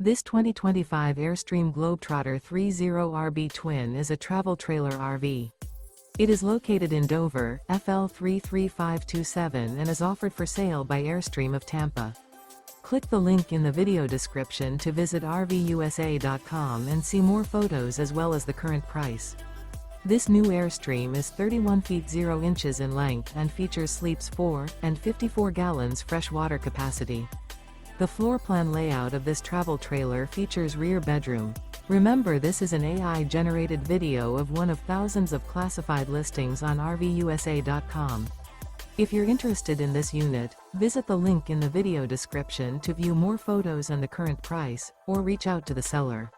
This 2025 Airstream Globetrotter 30RB Twin is a travel trailer RV. It is located in Dover, FL 33527 and is offered for sale by Airstream of Tampa. Click the link in the video description to visit RVUSA.com and see more photos as well as the current price. This new Airstream is 31 feet 0 inches in length and features sleeps 4 and 54 gallons fresh water capacity. The floor plan layout of this travel trailer features rear bedroom. Remember, this is an AI-generated video of one of thousands of classified listings on RVUSA.com. If you're interested in this unit, visit the link in the video description to view more photos and the current price, or reach out to the seller.